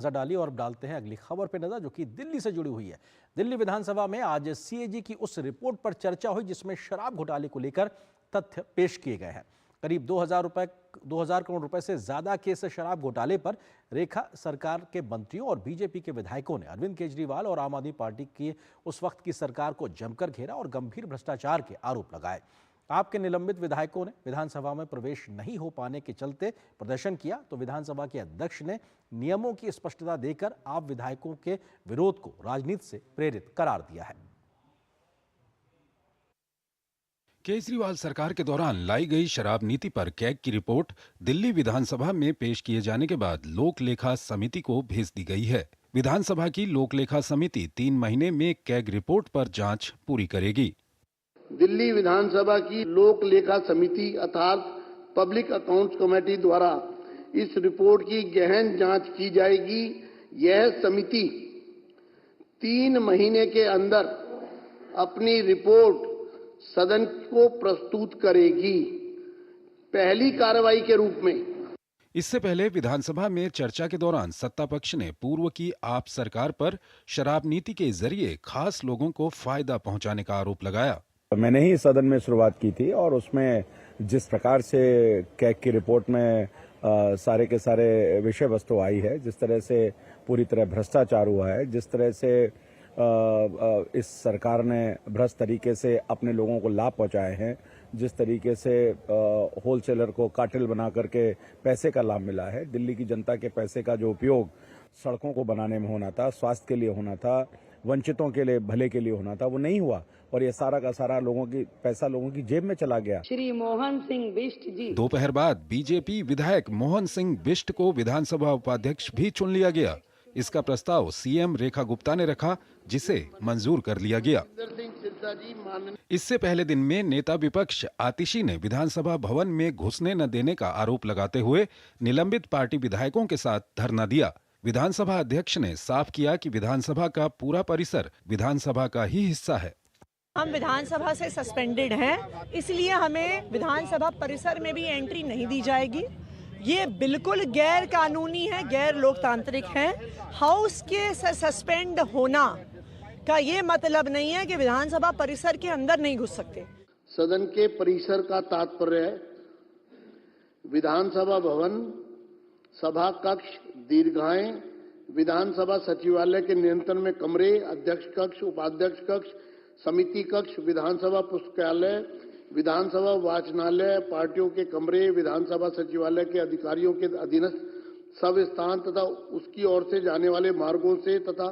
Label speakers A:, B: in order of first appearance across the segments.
A: नजर डाली और अब डालते हैं अगली खबर पर नजर, जो कि दिल्ली से जुड़ी हुई है। दिल्ली विधानसभा में आज सीएजी की उस रिपोर्ट पर चर्चा हुई जिसमें शराब घोटाले को लेकर तथ्य पेश किए गए हैं। करीब 2000 करोड़ रुपए से ज्यादा के इस शराब घोटाले पर रेखा सरकार के मंत्रियों और बीजेपी के विधायकों ने अरविंद केजरीवाल और आम आदमी पार्टी की उस वक्त की सरकार को जमकर घेरा और गंभीर भ्रष्टाचार के आरोप लगाए। आपके निलंबित विधायकों ने विधानसभा में प्रवेश नहीं हो पाने के चलते प्रदर्शन किया, तो विधानसभा के अध्यक्ष ने नियमों की स्पष्टता देकर आप विधायकों के विरोध को राजनीति से प्रेरित करार दिया है।
B: केजरीवाल सरकार के दौरान लाई गई शराब नीति पर कैग की रिपोर्ट दिल्ली विधानसभा में पेश किए जाने के बाद लोक लेखा समिति को भेज दी गई है। विधानसभा की लोक लेखा समिति 3 महीने में कैग रिपोर्ट पर जांच पूरी करेगी।
C: दिल्ली विधानसभा की लोक लेखा समिति अर्थात पब्लिक अकाउंट्स कमेटी द्वारा इस रिपोर्ट की गहन जांच की जाएगी। यह समिति 3 महीने के अंदर अपनी रिपोर्ट सदन को प्रस्तुत करेगी। पहली कार्रवाई के रूप में
B: इससे पहले विधानसभा में चर्चा के दौरान सत्ता पक्ष ने पूर्व की आप सरकार पर शराब नीति के जरिए खास लोगों को फायदा पहुंचाने का आरोप लगाया।
D: मैंने ही सदन में शुरुआत की थी और उसमें जिस प्रकार से कैग की रिपोर्ट में सारे के सारे विषय वस्तु आई है, जिस तरह से पूरी तरह भ्रष्टाचार हुआ है, जिस तरह से इस सरकार ने भ्रष्ट तरीके से अपने लोगों को लाभ पहुंचाए हैं, जिस तरीके से होलसेलर को कार्टेल बना करके पैसे का लाभ मिला है, दिल्ली की जनता के पैसे का जो उपयोग सड़कों को बनाने में होना था, स्वास्थ्य के लिए होना था, वंचितों के लिए भले के लिए होना था, वो नहीं हुआ और ये सारा का सारा पैसा लोगों की जेब में चला गया।
E: श्री मोहन सिंह बिष्ट जी।
B: दोपहर बाद बीजेपी विधायक मोहन सिंह बिष्ट को विधानसभा उपाध्यक्ष भी चुन लिया गया। इसका प्रस्ताव सीएम रेखा गुप्ता ने रखा, जिसे मंजूर कर लिया गया। इससे पहले दिन में नेता विपक्ष आतिशी ने विधानसभा भवन में घुसने न देने का आरोप लगाते हुए निलंबित पार्टी विधायकों के साथ धरना दिया। विधानसभा अध्यक्ष ने साफ किया कि विधानसभा का पूरा परिसर विधानसभा का ही हिस्सा है।
F: हम विधानसभा से सस्पेंडेड हैं, इसलिए हमें विधानसभा परिसर में भी एंट्री नहीं दी जाएगी। ये बिल्कुल गैर कानूनी है, गैर लोकतांत्रिक है। हाउस के सस्पेंड होना का ये मतलब नहीं है कि विधानसभा परिसर के अंदर नहीं घुस सकते।
C: सदन के परिसर का तात्पर्य है विधानसभा भवन, सभा कक्ष, दीर्घाएं, विधानसभा सचिवालय के नियंत्रण में कमरे, अध्यक्ष कक्ष, उपाध्यक्ष कक्ष, समिति कक्ष, विधानसभा पुस्तकालय, विधानसभा वाचनालय, पार्टियों के कमरे, विधानसभा सचिवालय के अधिकारियों के अधीनस्थ सब स्थान तथा उसकी ओर से जाने वाले मार्गों से तथा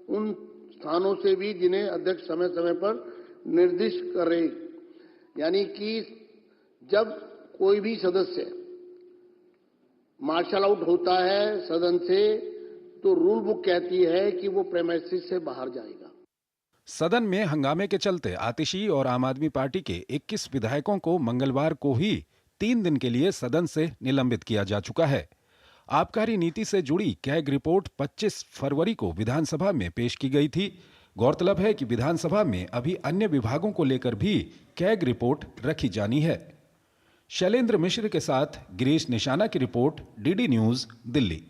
C: उन स्थानों से भी जिन्हें अध्यक्ष समय समय पर निर्दिष्ट करे। यानी कि जब कोई भी सदस्य मार्शल आउट होता है सदन से, तो रूल बुक कहती है कि वो प्रेमाइसिस से बाहर जाएगा।
B: सदन में हंगामे के चलते आतिशी और आम आदमी पार्टी के 21 विधायकों को मंगलवार को ही 3 दिन के लिए सदन से निलंबित किया जा चुका है। आबकारी नीति से जुड़ी कैग रिपोर्ट 25 फरवरी को विधानसभा में पेश की गई थी। गौरतलब है कि विधानसभा में अभी अन्य विभागों को लेकर भी कैग रिपोर्ट रखी जानी है। शैलेंद्र मिश्र के साथ गिरीश निशाना की रिपोर्ट, डीडी न्यूज, दिल्ली।